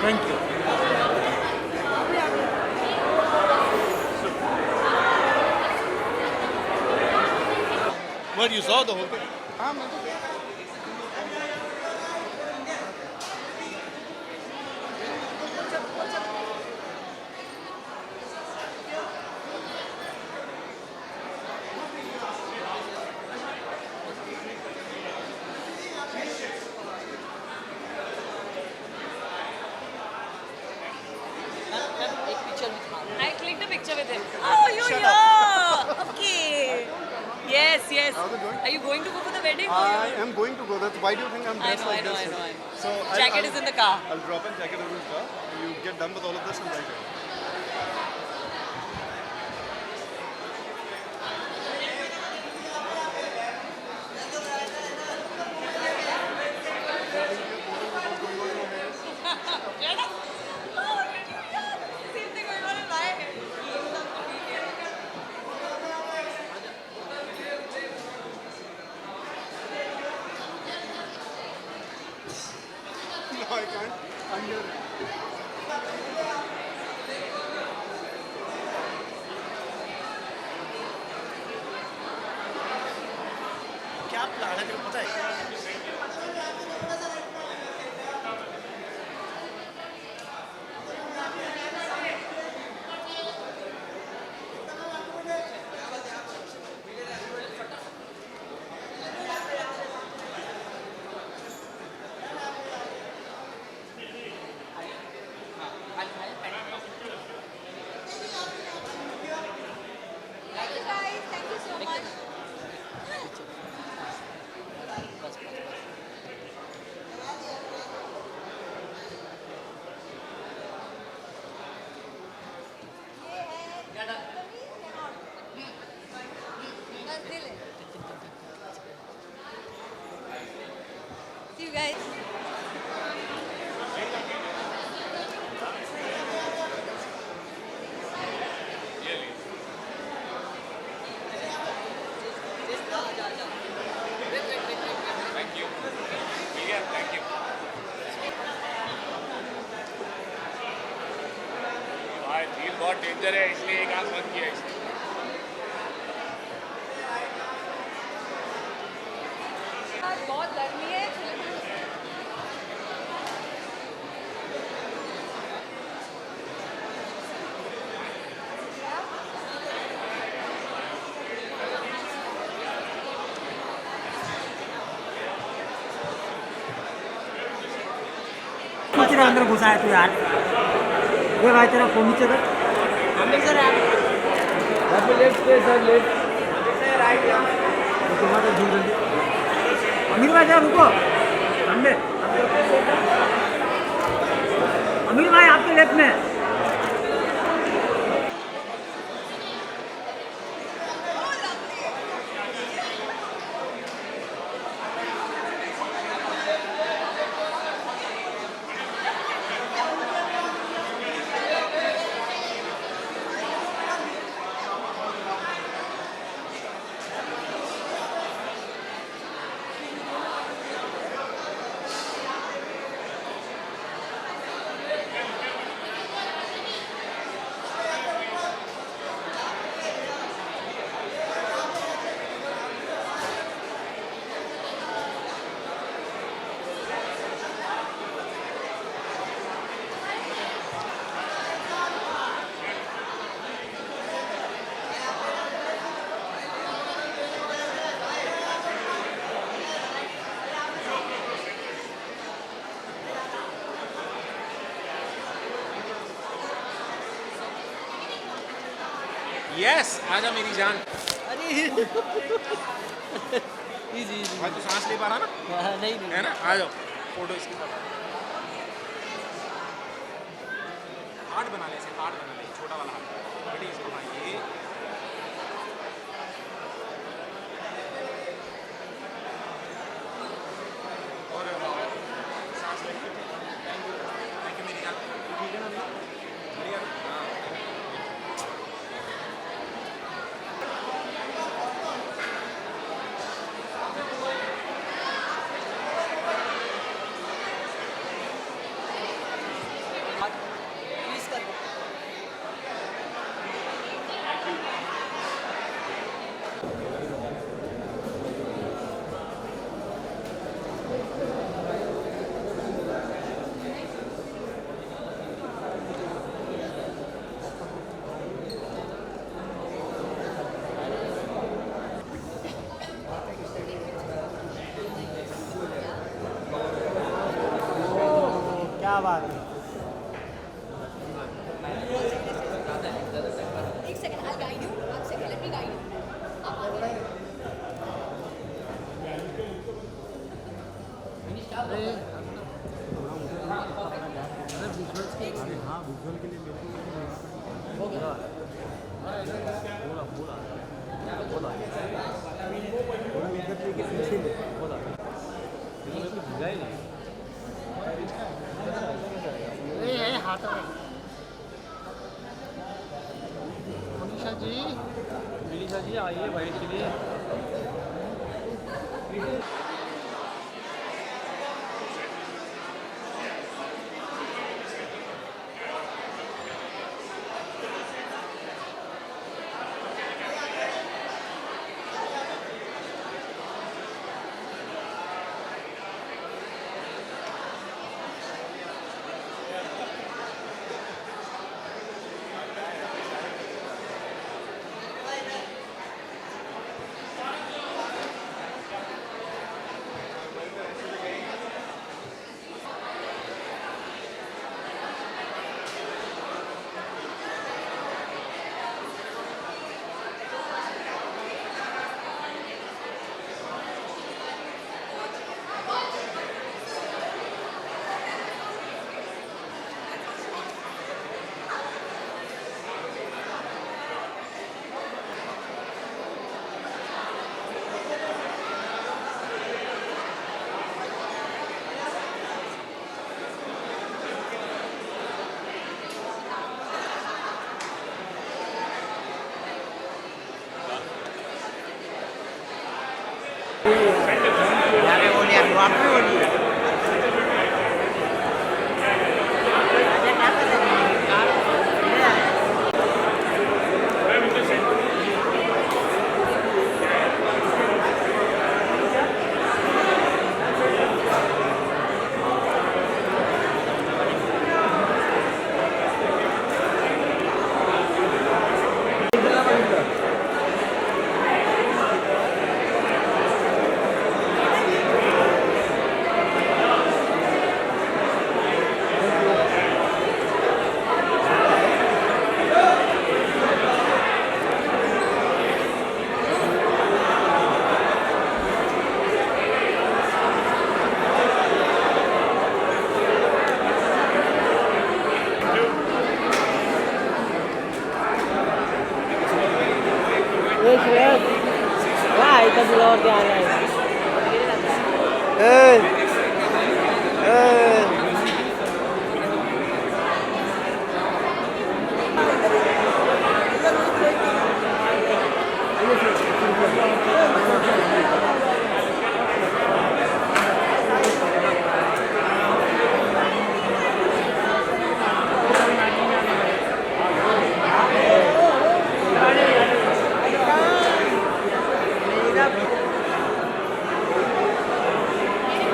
Thank you. What you saw the whole thing? हाँ मैं तो I clicked a picture with him. Oh, you're here. Okay. Yes, yes. How's it going? Are you going to go for the wedding? I am going to go. That's why do you think I'm I dressed know, I like know, this? I know, I know. So Jacket is in the car. I'll drop in jacket in the car. You get done with all of this and right here. Same thing going on in my head. No, I can't. I'm here. क्या plan है तेरे को पता है? Thank you guys. Thank you so much. See you guys. भाई deal बहुत danger है इसलिए एक आंख बंद किया है इसने। बहुत गर्मी है. कुछ अंदर घुसा है तू यार। ये भाई तेरा फोन नीचे कर। तुम्हारा झूल जल्दी। अमीर भाई जरा रुको। ठंडे। अमीर भाई आपके लेफ्ट में। यस आजा मेरी जान। अरे इजी इजी। भाई तू सांस ले पा रहा ना? नहीं है ना? आ जाओ फोटो इसकी हार्ट बना ले, ऐसे हार्ट बना ले, छोटा वाला हार्ट। बेटी इसको हाँ ये और सांस ले। थैंक यू मेरी जान। ठीक है ना? बढ़िया। हाँ क्या बात है। एक second, I'll guide you. One second, let me guide you. आप आगे विनीशा जी आइए भाई के लिए। यार वो लिया आप भी वो लिया wah itu luar biasa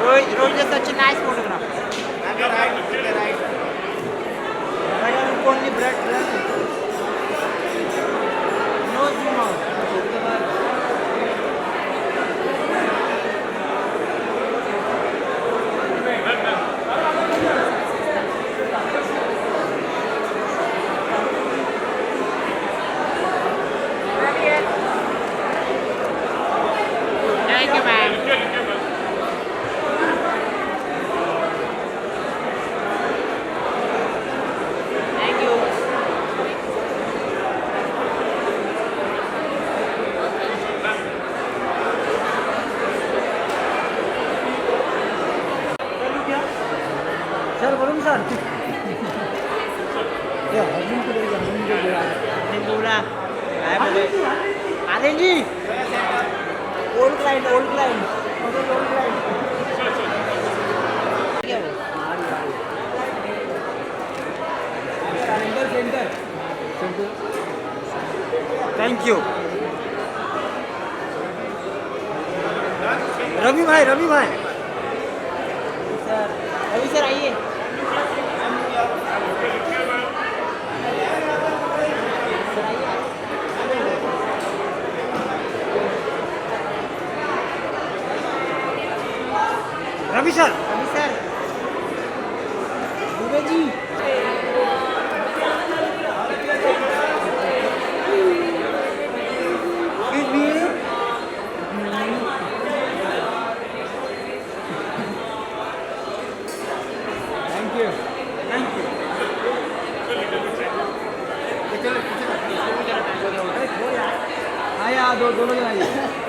Rohit is such a nice photographer. Right. But only blood. No zoom out. Thank you, ma'am. Thank you. Sir बोलूँ सर बोला Aryan ji old client thank you Ravi भाई सर आइए Ravi sir ji thank you thank you आया दोनों जन आइए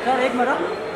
sir एक minute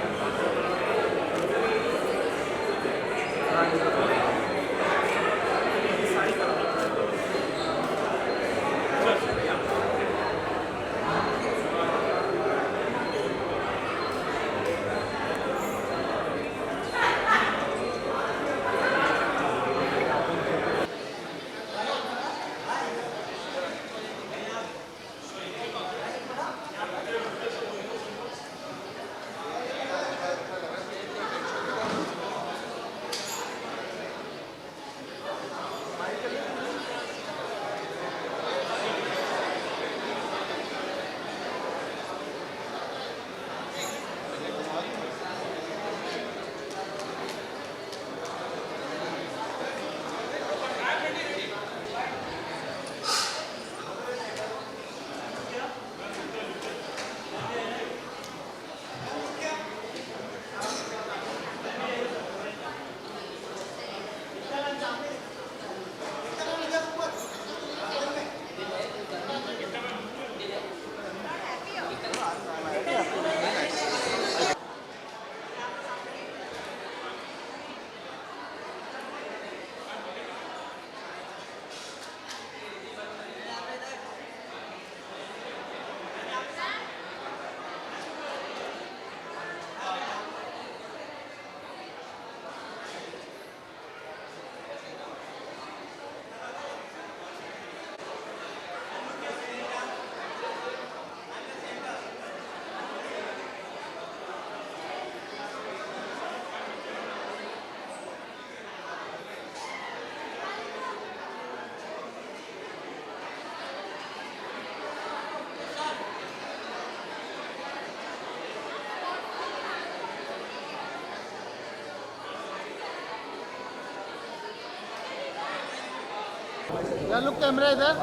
यार लुक कैमरा इधर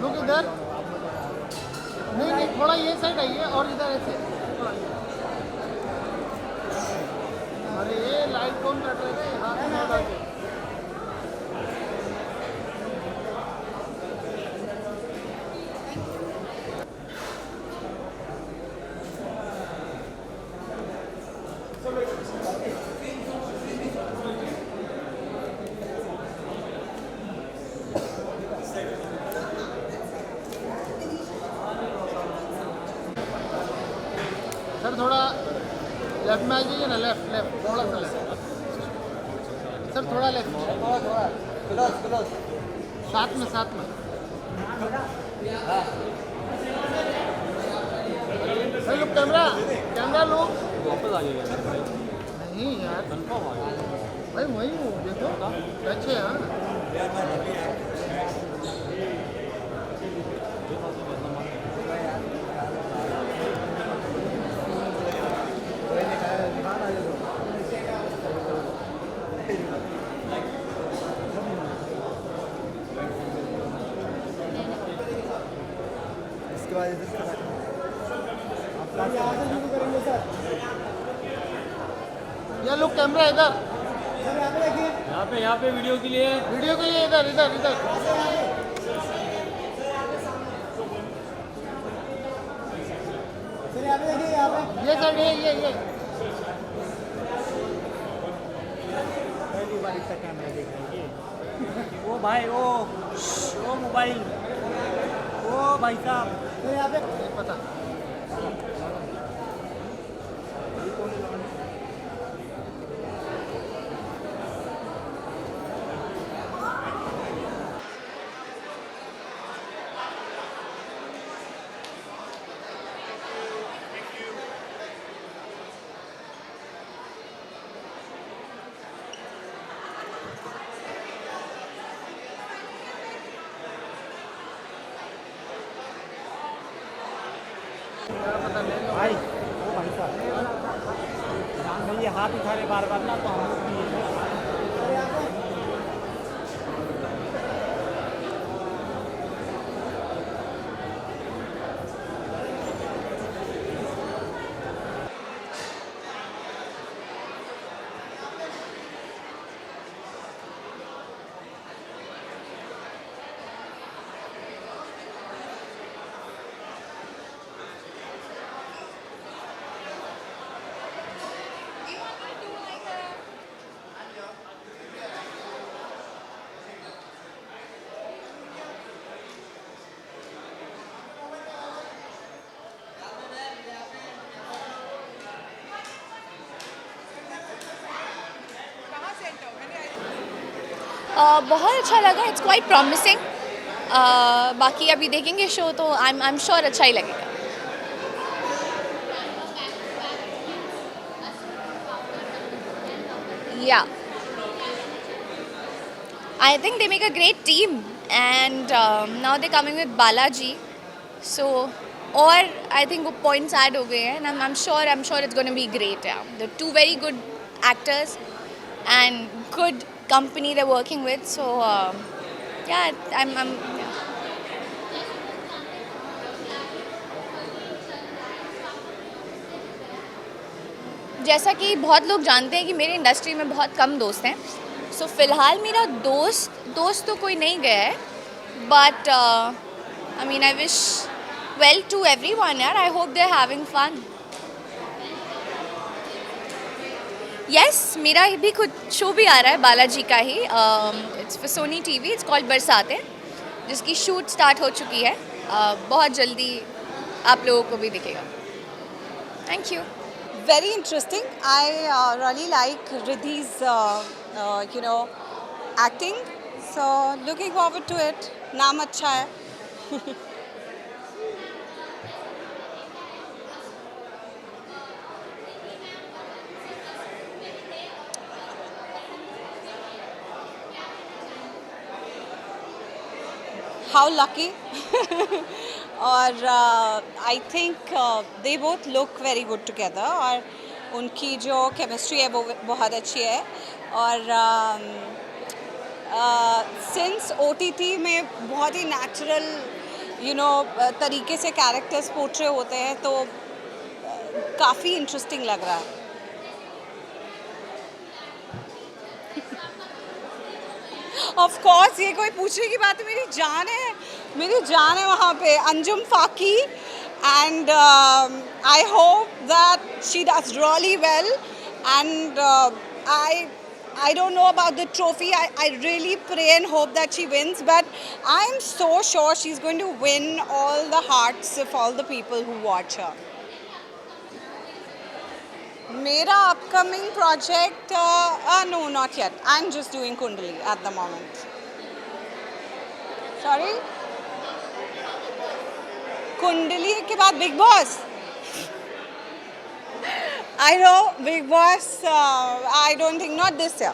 लुक इधर नहीं नहीं थोड़ा ये साइड आइए और इधर ऐसे अरे ये लाइट कौन काट रहे हैं हाथ में लगा के सर थोड़ा लेफ्ट में आ जाइए ना लेफ्ट लेफ्ट थोड़ा सा लेफ्ट सर थोड़ा लेफ्ट साथ में sir look camera camera look वापस आ जाइए नहीं यार कंफर्म आ जाइए भाई वही हूँ देखो अच्छे हाँ इसके बाद ये लोग कैमरा इधर यहाँ पे वीडियो के लिए इधर इधर इधर ये सर ये पहली बार इसका कैमरा देख रहे हैं वो भाई वो मोबाइल वो भाई साहब यहाँ पे पता भाई ओ भाई साहब भाई ये हाथ उठा रहे बार बार ना तो हम लोग भी बहुत अच्छा लगा. It's quite promising. बाकी अभी देखेंगे शो तो आई एम श्योर अच्छा ही लगेगा. Yeah. I think they make a great team, and now they're coming with Balaji. So, और I think वो points add हो गए हैं, and I'm sure it's going to be great. Yeah, they're two very good actors and good company they're working with. So, yeah, I'm yeah. जैसा कि बहुत लोग जानते हैं कि मेरे इंडस्ट्री में बहुत कम दोस्त हैं. सो फ़िलहाल मेरा दोस्त तो कोई नहीं गया है. But I mean I wish well to everyone यार. I hope they are having fun. Yes, मेरा भी खुद शो भी आ रहा है बालाजी का ही. It's for Sony TV. It's called Barsaatein, जिसकी शूट स्टार्ट हो चुकी है. बहुत जल्दी आप लोगों को भी दिखेगा. Thank you. Very interesting. I really like Riddhi's, acting. So looking forward to it. नाम अच्छा है. How lucky. और I think they both look very good together. और उनकी जो केमिस्ट्री है वो बहुत अच्छी है. और सिंस OTT में बहुत ही नेचुरल तरीके से कैरेक्टर्स पोर्ट्रे होते हैं तो काफ़ी इंटरेस्टिंग लग रहा है. ऑफ कोर्स ये कोई पूछने की बात है. मेरी जान है वहाँ पे. Anjum Fakih. And I hope that she does really well. And I don't know about the trophy. I really pray and hope that she wins, but I am so sure she's going to win all the hearts of all the people who watch her. Mera upcoming project, no, not yet. I'm just doing Kundali at the moment. Sorry? Kundali के बाद Big Boss. I know Big Boss. I don't think not this year.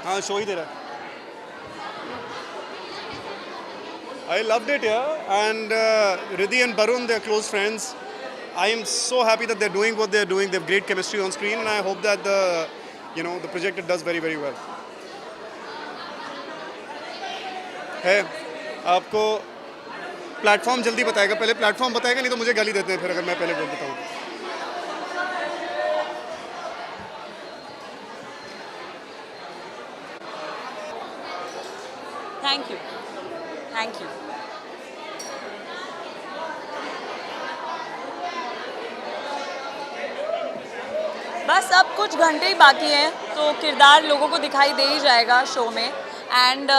हाँ, show ही दे रहा है. I loved it, yeah. And Riddhi and Barun, they're close friends. I am so happy that they're doing what they're doing. They have great chemistry on screen, and I hope that the project does very, very well. है, आपको platform जल्दी बताएगा. पहले platform बताएगा, नहीं तो मुझे गाली देते हैं फिर अगर मैं पहले बोल देता हूँ. Thank you. बस अब कुछ घंटे ही बाकी हैं तो किरदार लोगों को दिखाई दे ही जाएगा शो में. एंड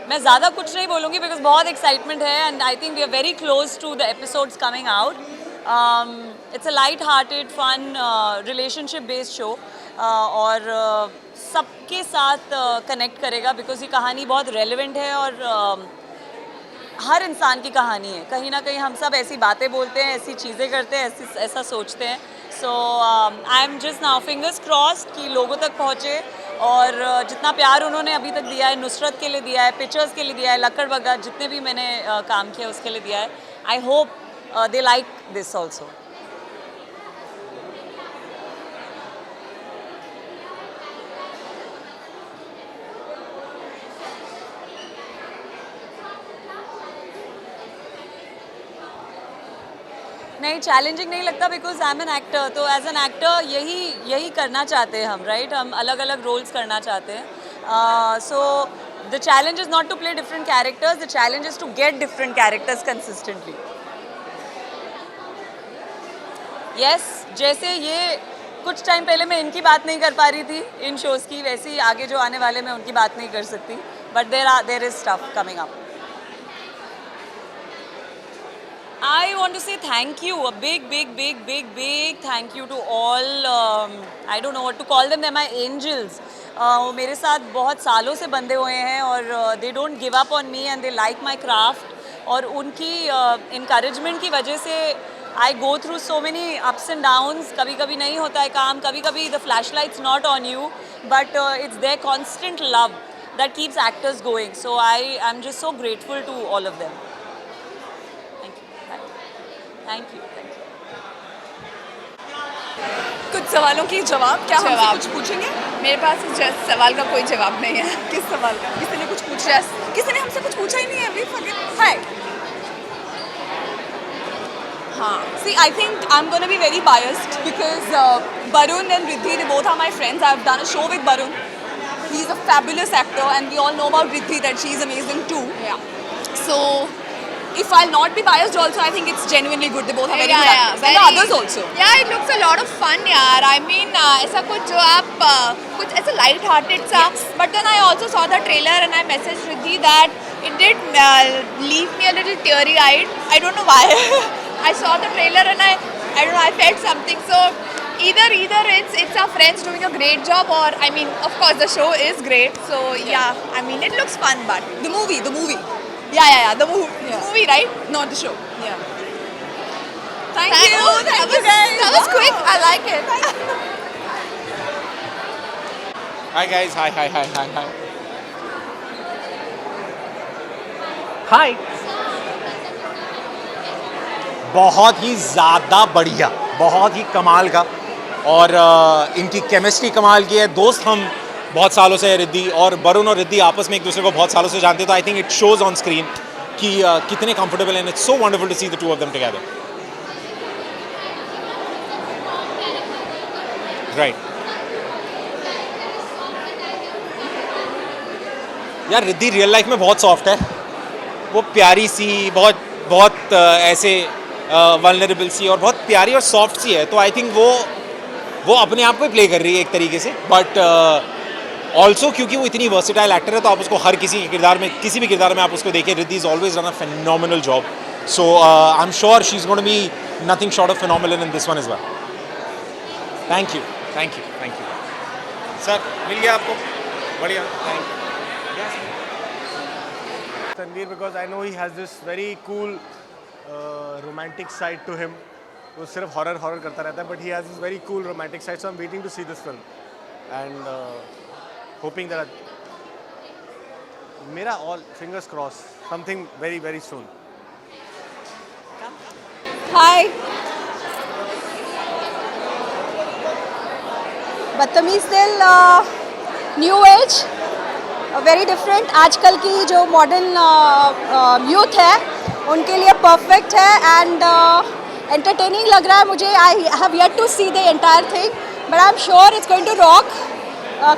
मैं ज़्यादा कुछ नहीं बोलूँगी बिकॉज बहुत एक्साइटमेंट है. And I think we are very close to the episodes coming out. It's a light hearted fun relationship based show और सबके साथ कनेक्ट करेगा बिकॉज ये कहानी बहुत रेलेवेंट है और हर इंसान की कहानी है. कहीं ना कहीं हम सब ऐसी बातें बोलते हैं, ऐसी चीज़ें करते हैं, ऐसा सोचते हैं. So I am just now fingers crossed कि लोगों तक पहुँचे और जितना प्यार उन्होंने अभी तक दिया है, नुसरत के लिए दिया है, पिक्चर्स के लिए दिया है, लक्कड़ बग्गा, जितने भी मैंने काम किया उसके लिए दिया है. आई hope they like this also. नहीं, चैलेंजिंग नहीं लगता because I am an actor. तो एज एन एक्टर यही करना चाहते हैं हम, राइट? हम अलग अलग रोल्स करना चाहते हैं. So the challenge is not to play different characters, the challenge is to get different characters consistently. Yes, जैसे ये कुछ टाइम पहले मैं इनकी बात नहीं कर पा रही थी इन शोज़ की, वैसे ही आगे जो आने वाले मैं उनकी बात नहीं कर सकती. But there is stuff coming up. I want to say thank you, a big thank you to all, I don't know what to call them, they're my angels. वो मेरे साथ बहुत सालों से बंधे हुए हैं और they don't give up on me and they like my craft. और उनकी encouragement की वजह से I go through so many ups and downs. कभी कभी नहीं होता है काम, कभी कभी the flashlight's not on you, but it's their constant love that keeps actors going. So I'm just so grateful to all of them. Thank you. कुछ सवालों के जवाब क्या हमसे कुछ पूछेंगे? मेरे पास जस्ट सवाल का कोई जवाब नहीं है. किस सवाल का? किसी ने कुछ पूछा? किसी ने हमसे कुछ पूछा ही नहीं है अभी. हाय. हाँ. See, I think I'm going to be very biased because Barun and Riddhi, they both are my friends. I've done a show with Barun. He's a fabulous actor and we all know about Riddhi that she's amazing too. Yeah. So if I'll not be biased also, I think it's genuinely good. They both are very good actors. And the others also. Yeah, it looks a lot of fun, yaar. I mean, ऐसा कुछ जो आप कुछ ऐसा light hearted सा. But then I also saw the trailer and I messaged Riddhi that it did leave me a little teary eyed. I don't know why. I saw the trailer and I don't know, I felt something. So either it's our friends doing a great job, or I mean, of course the show is great. So yeah, I mean it looks fun, but The movie. yeah, the movie, right? Not the show. Yeah. Thank you. Thank you guys. That was quick. I like it. Hi guys, hi. हाय. बहुत ही ज़्यादा बढ़िया, बहुत ही कमाल का. और इनकी chemistry कमाल की है. दोस्त हम बहुत सालों से रिद्धि और वरुण और रिद्धि आपस में एक दूसरे को बहुत सालों से जानते हैं. तो I think it shows on screen कि कितने कंफर्टेबल हैं. It's so wonderful to see the two of them together. Right यार, रिद्धि रियल लाइफ में बहुत सॉफ्ट है. वो प्यारी सी, बहुत ऐसे वल्नरेबल सी और बहुत प्यारी और सॉफ्ट सी है. तो आई थिंक वो अपने आप को प्ले कर रही है एक तरीके से. बट ऑल्सो क्योंकि वो इतनी वर्सेटाइल एक्टर है तो आप उसको हर किसी भी किरदार में आप उसको देखिए. Riddhi is always done a phenomenal job. So I am sure she is going to be nothing short of phenomenal in this one as well. Thank you. Sir मिल गया आपको? बढ़िया. Thank you. Tanveer, because I know he has this very cool romantic side to him. वो सिर्फ horror करता रहता है, but he has this very cool romantic side. So I'm waiting to see this film and hoping that मेरा all fingers crossed something very soon. हाय. बदतमीज दिल, new age, very different. आजकल की जो मॉडर्न यूथ है उनके लिए परफेक्ट है एंड एंटरटेनिंग लग रहा है मुझे. I have yet to see the entire thing but I am sure it's going to rock.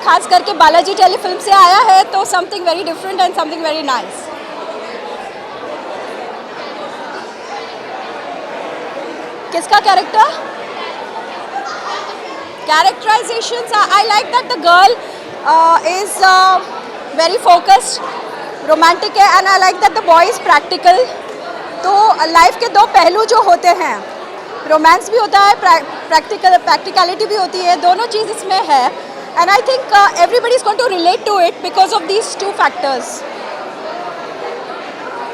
खास करके बालाजी टेलीफिल्म से आया है तो something very different and something very nice. किसका character? Characterizations, I like that the girl is very focused, romantic है, and I like that the boy is practical. तो life के दो पहलू जो होते हैं, रोमांस भी होता है, प्रैक्टिकलिटी भी होती है, दोनों चीज़ इसमें है. And I think everybody is going to relate to it because of these two factors.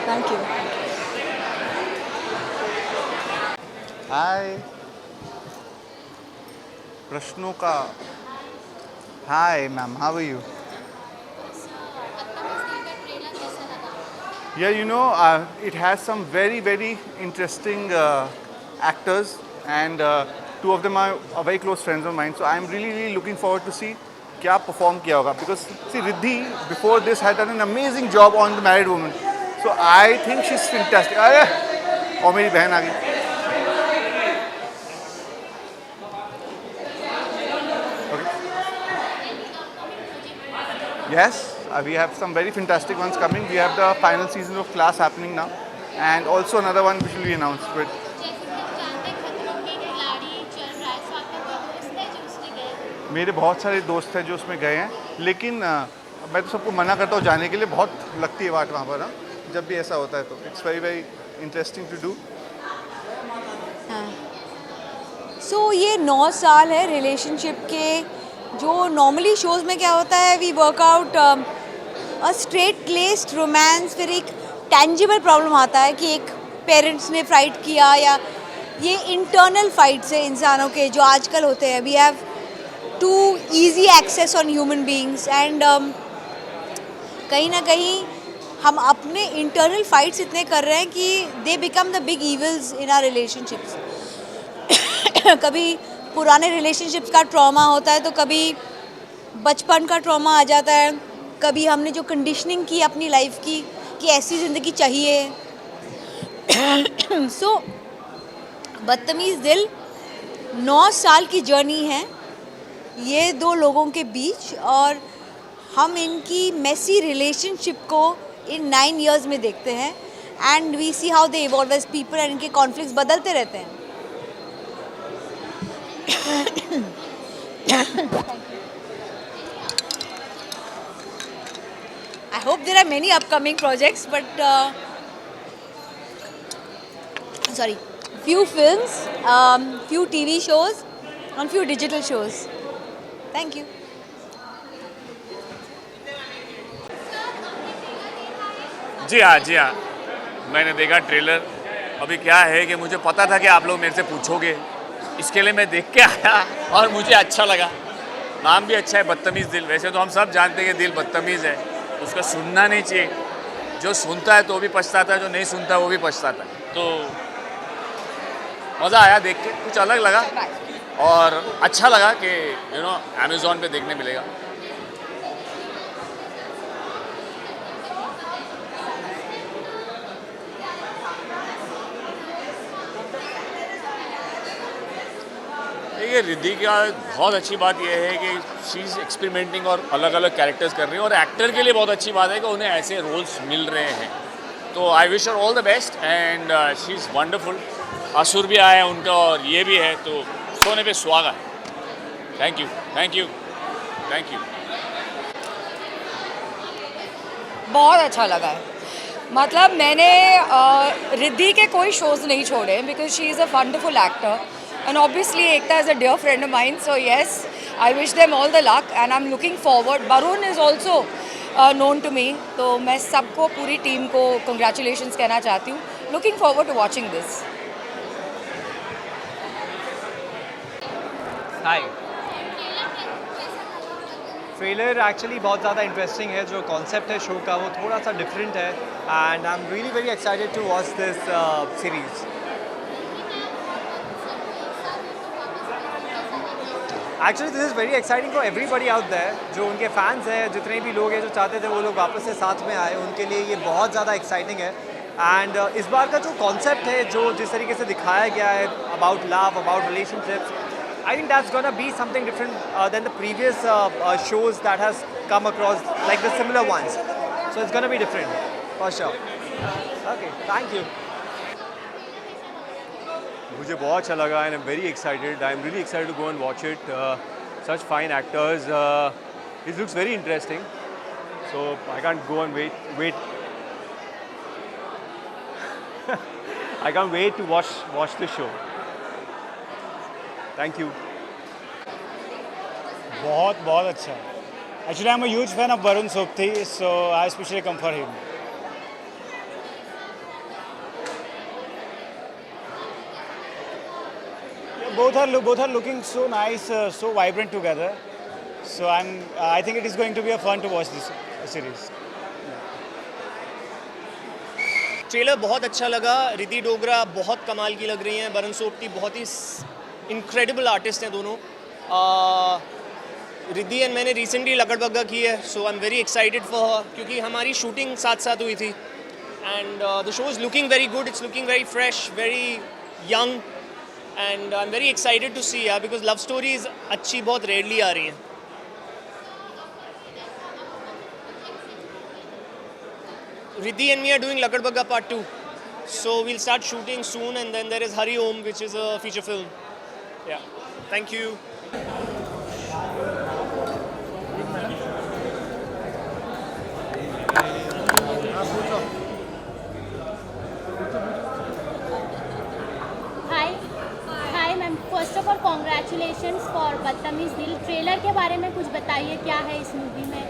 Thank you. हाय. प्रश्नों का Hi, ma'am. How are you? Yeah, you know, it has some very, very interesting actors, and two of them are very close friends of mine. So I'm really, really looking forward to see क्या perform किया होगा. Because see, Riddhi before this had done an amazing job on The Married Woman. So I think she's fantastic. अरे, और मेरी बहन आ गई. Yes, we have some very fantastic ones coming. We have the final season of Class happening now, and also another one which will be announced. But मेरे बहुत सारे दोस्त हैं जो उसमें गए हैं, लेकिन मैं तो सबको मना करता हूँ जाने के लिए. बहुत लगती है वाट वहाँ पर ना, जब भी ऐसा होता है तो it's very very interesting to do. So ये 9 साल है रिलेशनशिप के. जो नॉर्मली शोज़ में क्या होता है, we work out a straight laced romance, फिर एक टेंजिबल प्रॉब्लम आता है कि एक पेरेंट्स ने फाइट किया, या ये इंटरनल फाइट्स है इंसानों के जो आजकल होते हैं. We have too easy access on human beings, and कहीं ना कहीं हम अपने इंटरनल फाइट्स इतने कर रहे हैं कि they become the big evils in our relationships. कभी पुराने रिलेशनशिप्स का ट्रॉमा होता है, तो कभी बचपन का ट्रॉमा आ जाता है, कभी हमने जो कंडीशनिंग की अपनी लाइफ की कि ऐसी ज़िंदगी चाहिए. सो बदतमीज़ दिल 9 साल की जर्नी है ये दो लोगों के बीच, और हम इनकी मेसी रिलेशनशिप को इन 9 years में देखते हैं, and we see how they evolve as people, and इनके कॉन्फ्लिक्ट्स बदलते रहते हैं. I hope there are many upcoming projects, but few films, few TV shows, and few digital shows. Thank you. जी हाँ, मैंने देखा ट्रेलर. अभी क्या है कि मुझे पता था कि आप लोग मेरे से पूछोगे, इसके लिए मैं देख के आया और मुझे अच्छा लगा. नाम भी अच्छा है, बदतमीज़ दिल. वैसे तो हम सब जानते हैं कि दिल बदतमीज़ है, उसका सुनना नहीं चाहिए. जो सुनता है तो भी पछताता है, जो नहीं सुनता है वो भी पछताता है. तो मज़ा आया देख के, कुछ अलग लगा और अच्छा लगा कि अमेज़ॉन पे देखने मिलेगा. देखिए, रिद्धि का बहुत अच्छी बात यह है कि शी इज़ एक्सपेरिमेंटिंग और अलग अलग कैरेक्टर्स कर रही हैं, और एक्टर के लिए बहुत अच्छी बात है कि उन्हें ऐसे रोल्स मिल रहे हैं. तो I wish her all the best, and she is wonderful. असुर भी आया उनका और ये भी है, तो सोने पे सुहागा. Thank you. बहुत अच्छा लगा है. मतलब मैंने रिद्धि के कोई शोज़ नहीं छोड़े, because she is a wonderful actor, and obviously Ekta is a dear friend of mine, so yes, I wish them all the luck, and I'm looking forward. Barun is also known to me, तो मैं सबको, पूरी team को congratulations कहना चाहती हूँ. Looking forward to watching this. Hi. Trailer actually बहुत ज़्यादा इंटरेस्टिंग है. जो कॉन्सेप्ट है शो का वो थोड़ा सा डिफरेंट है, and I am really very excited to watch this series. Actually this is very exciting for everybody out there. जो उनके फैंस हैं, जितने भी लोग हैं जो चाहते थे वो लोग वापस से साथ में आए, उनके लिए ये बहुत ज़्यादा एक्साइटिंग है. एंड इस बार का जो कॉन्सेप्ट है, जो जिस तरीके से दिखाया गया है about love, about relationships, I think that's gonna be something different than the previous shows that has come across, like the similar ones. So it's gonna be different, for sure. Okay, thank you. मुझे बहुत अच्छा लगा, and I'm very excited. I'm really excited to go and watch it. Such fine actors. It looks very interesting. So I can't go and wait. I can't wait to watch the show. Thank you. बहुत अच्छा. Actually, I'm a huge fan of Varun Sobti, so I especially come for him. Both are looking so nice, so vibrant together. So I think it is going to be a fun to watch this series. Trailer बहुत अच्छा लगा. रिद्धि डोगरा बहुत कमाल की लग रही हैं. वरुण सोपटी बहुत ही इनक्रेडिबल आर्टिस्ट हैं दोनों. रिद्धि एंड मैंने रिसेंटली लगड़बग्गा की है, so I am very excited for her, क्योंकि हमारी शूटिंग साथ साथ हुई थी. And the show is looking very good, it's looking very fresh, very young, and I am very excited to see यार, बिकॉज लव स्टोरीज अच्छी बहुत rarely आ रही हैं. Riddhi and me are doing Lakadbagga Part 2. So we'll start shooting soon, and then there is Hari Om, which is a feature film. Yeah. Thank you. Hi ma'am, first of all congratulations for बदतमीज दिल. Trailer के बारे में कुछ बताइए, क्या है इस मूवी में?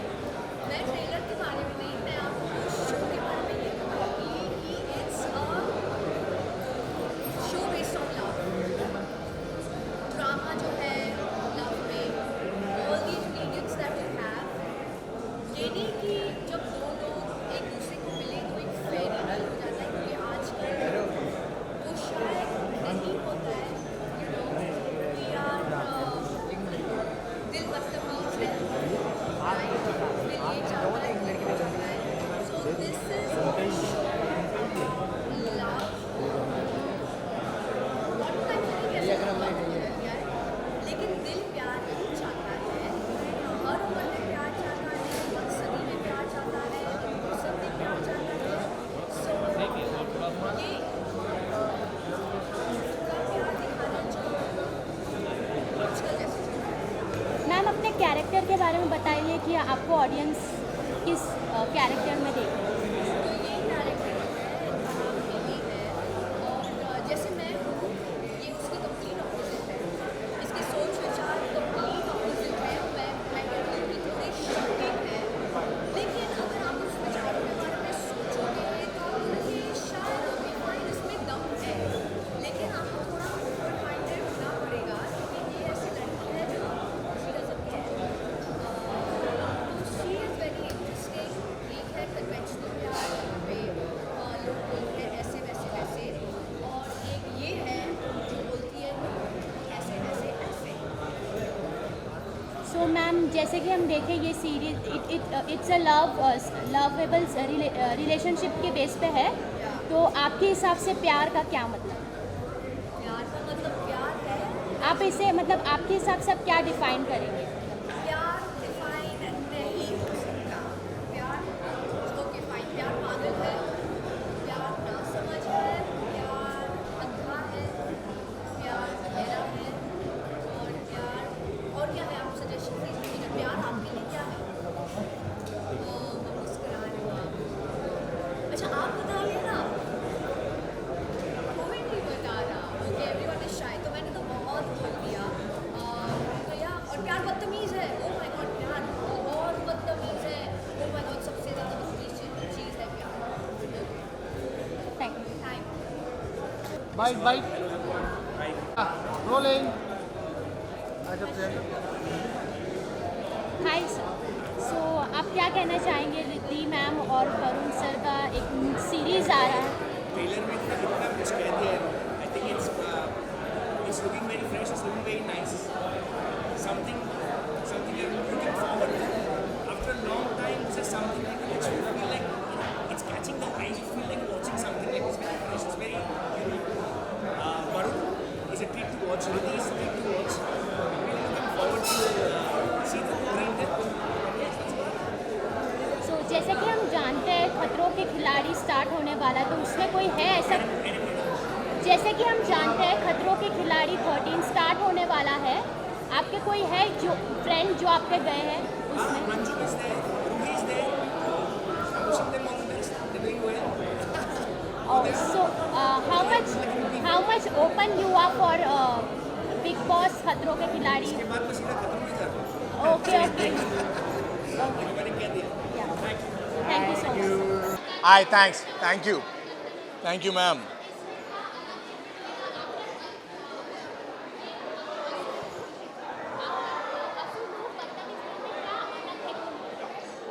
मैं ट्रेलर के बारे में नहीं, मैं आपको शो के बारे में ये बताऊंगी कि it's a show based on love. Drama जो है लव में, all the ingredients that you have. ये नहीं कि जब दो लोग एक दूसरे को मिले तो एक फेयर हो जाता है, क्योंकि आजकल वो शायद नहीं होता है. कि यार दिल बदतमीज है, दिल ये चाहता है, दिल वो चाहता है. So this is love. बहुत टाइम नहीं कैसे यार, लेकिन दिल प्यार नहीं चाहता है. हर उम्र में प्यार चाहता है, हर सदी में प्यार चाहता है, हर सब में प्यार चाहता है. सो ये प्यार दिखाना जो आजकल जैसे चल रहा है. मैम, अपने कैरेक्टर के बारे में बताइए कि आपको ऑडियंस किस कैरेक्टर में देखे. तो ये कैरेक्टर है, मिली है, और जैसे मैं हूँ ये उसकी कंप्लीट ऑपोजिट है. इसके सोच विचार कंप्लीट ऑपोजिट है. मैं कहती हूँ कि थोड़े शॉकिंग है, लेकिन अगर आप उस विचारों के बारे में सोचोगे तो आप बोलोगे शायद ओके फाइन, इसमें दम है. लेकिन आपको थोड़ा ओपन माइंडेड होना पड़ेगा, क्योंकि ये ऐसी लड़की है जो she doesn't care. She is very interesting. एक है कन्वेंशनल प्यार, जहाँ पे लोग बोलते हैं ऐसे वैसे वैसे, और एक ये है जो बोलती है ऐसे वैसे ऐसे. सो मैम, जैसे कि हम देखें ये series it's a lovable relationship के बेस पे है, तो आपके हिसाब से प्यार का क्या मतलब? प्यार का मतलब प्यार है. आप इसे मतलब आपके हिसाब से आप क्या डिफाइन करेंगे? प्यार डिफाइन नहीं हो सकता. प्यार ओके फाइन, प्यार पागल है, प्यार नासमझ है, प्यार अंधा है, प्यार अंधेरा है, और प्यार और क्या है? आप सजेशन दीजिए. प्यार आपके लिए क्या है? मुस्कुरा रहे हो आप. अच्छा, आप बताइए ना. कोई नहीं बता रहा. ओके, एवरीवन इज शाय. तो मैंने तो बहुत बोल दिया. तो या और प्यार बदतमीज है. ओ माय गॉड, प्यार बहुत बदतमीज है. ओ माय गॉड, सबसे ज़्यादा बदतमीज चीज़ है प्यार. Thank you. Bite bite rolling. Hi sir, so आप क्या कहना चाहेंगे? रिद्धि मैम और वरुण सर का एक सीरीज आ रहा है. ट्रेलर में कितना कुछ कह दिया है. I think it's looking very fresh, it's looking very nice. Something you are looking forward to. After a long time, this is something which you feel like it's catching the eyes. You feel like watching something like this very fresh. It's very unique. Varun is a treat to watch. Riddhi is a treat to watch. Really looking forward to see the great. सो जैसे कि हम जानते हैं खतरों के खिलाड़ी start होने वाला है, तो उसमें कोई है ऐसा? जैसे कि हम जानते हैं खतरों के खिलाड़ी 13 स्टार्ट होने वाला है, आपके कोई है जो फ्रेंड जो आपके गए हैं उसमें? Manju is there, Ruhi is there. I'm wishing them all the best. They're doing well. So how much open you are for Big Boss खतरों के खिलाड़ी? इसके बाद मैं सीधा खत्म नहीं कर. Okay. मैंने कह दिया. Thank you so much. Hi, thanks. Thank you. Thank you, ma'am.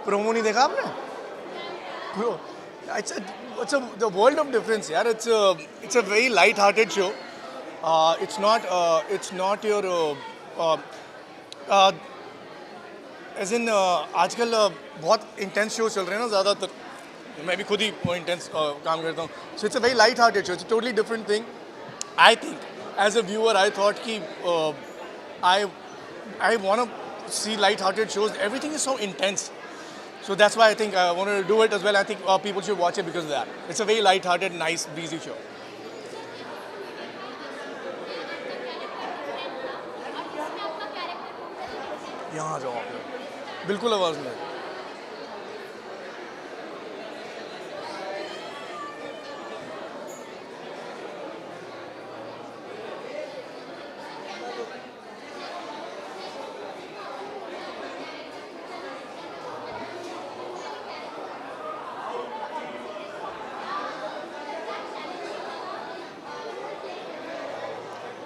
Promo नहीं देखा आपने? It's the world of difference, यार. It's a very light-hearted show. It's not your as in आजकल बहुत intense shows चल रहे हैं ना ज़्यादातर. मैं भी खुद ही intense काम करता हूँ. So it's a very light-hearted show. It's a totally different thing. I think as a viewer, I thought कि I want to see light-hearted shows. Everything is so intense. So that's why I think I wanted to do it as well. I think people should watch it because of that. It's a very light-hearted, nice, breezy show. यहाँ जाओ आप. बिल्कुल आवाज़ में.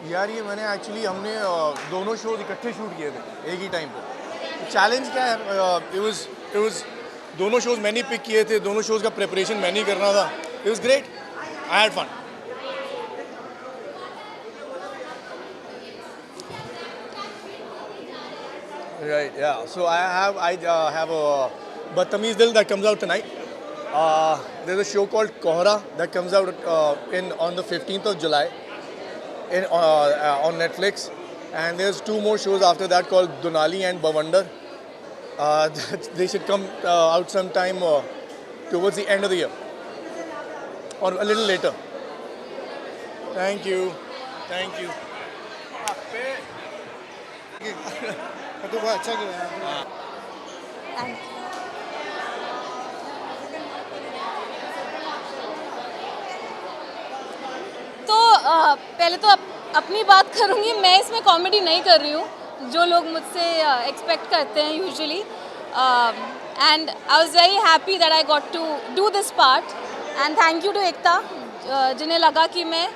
यार ये मैंने actually हमने दोनों शोज इकट्ठे शूट किए थे एक ही टाइम पे. चैलेंज क्या है? इट वाज दोनों शोज मैंने पिक किए थे. दोनों शोज का प्रिपरेशन मैंने ही करना था. It was great. I had fun. Right, yeah. So I have a Badtameez Dil that comes out tonight. There's a show called Kohra that comes out on the 15th of July on Netflix. And there's 2 more shows after that called Dunali and Bawandar. They should come out sometime towards the end of the year or a little later. Thank you. Thank you. तो बहुत अच्छा किया. तो पहले तो अपनी बात करूँगी. मैं इसमें कॉमेडी नहीं कर रही हूँ जो लोग मुझसे एक्सपेक्ट करते हैं usually. And I was very happy that I got to do this part. And thank you to Ekta जिन्हें लगा कि मैं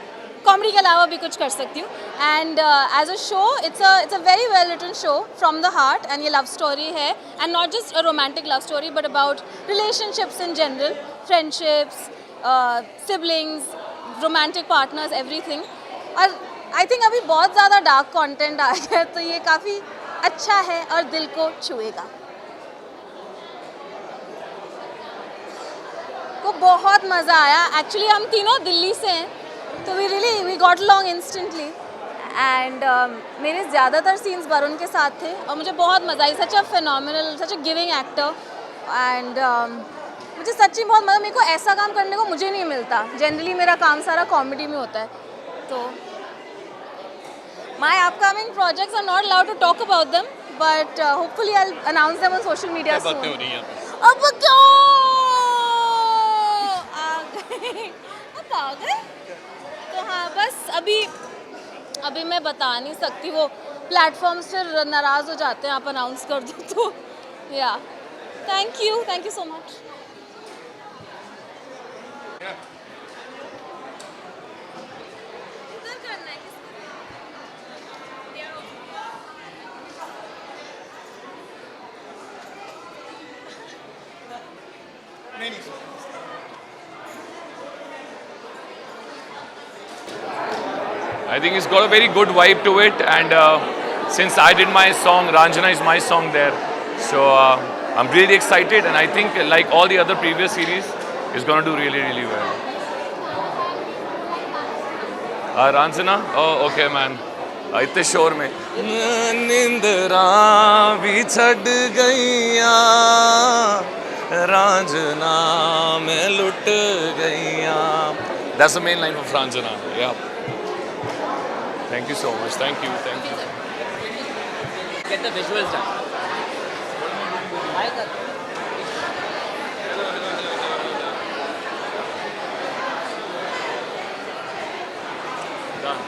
कॉमेडी के अलावा भी कुछ कर सकती हूँ. And as a show it's a very well written show from the heart. And ये लव स्टोरी है. And not just a romantic love story but about relationships in general, friendships, siblings, romantic partners, everything. और I think अभी बहुत ज़्यादा dark content आ गया है तो ये काफ़ी अच्छा है और दिल को छुएगा. को बहुत मज़ा आया. एक्चुअली हम तीनों दिल्ली से हैं तो we got along instantly. And मेरे ज़्यादातर सीन्स वरुण के साथ थे और मुझे बहुत मज़ा आई. Such a phenomenal, such a giving actor. And मुझे सच्ची बहुत मज़ा. मेरे को ऐसा काम करने को मुझे नहीं मिलता. जनरली मेरा काम सारा कॉमेडी में होता है. तो my upcoming projects I am not allowed to talk about them but hopefully I will announce them on social media soon. अब क्यों आ गए? तो हाँ, बस अभी मैं बता नहीं सकती. वो प्लेटफॉर्म्स फिर नाराज़ हो जाते हैं आप अनाउंस कर दो तो. या thank you so much. I think it's got a very good vibe to it, and since I did my song, Ranjana is my song there, so I'm really excited, and I think like all the other previous series, it's gonna do really, really well. Ranjana? Oh, okay, man. इतने शोर में निंदरा भी छड़ गईया, Ranjana में लुट गईया. That's the main line of Ranjana. Yeah. Thank you so much. Thank you. Get the visuals done. Done.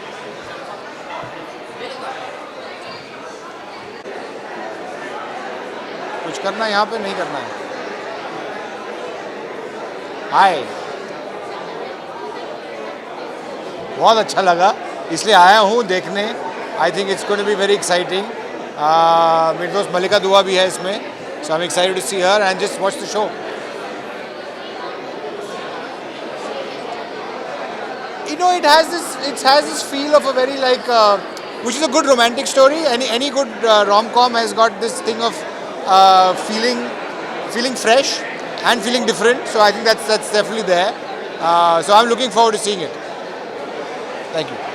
कुछ करना यहाँ पे नहीं करना है. हाय, बहुत अच्छा लगा इसलिए आया हूँ देखने. I think it's going to be very exciting. मेरे दोस्त मलिका दुआ भी है इसमें So I'm excited to see her and just watch the show. You know, it has this feel of a very which is a good romantic story. Any good rom-com has got this thing of feeling fresh and feeling different. So I think that's definitely there. So I'm looking forward to seeing it. Thank you.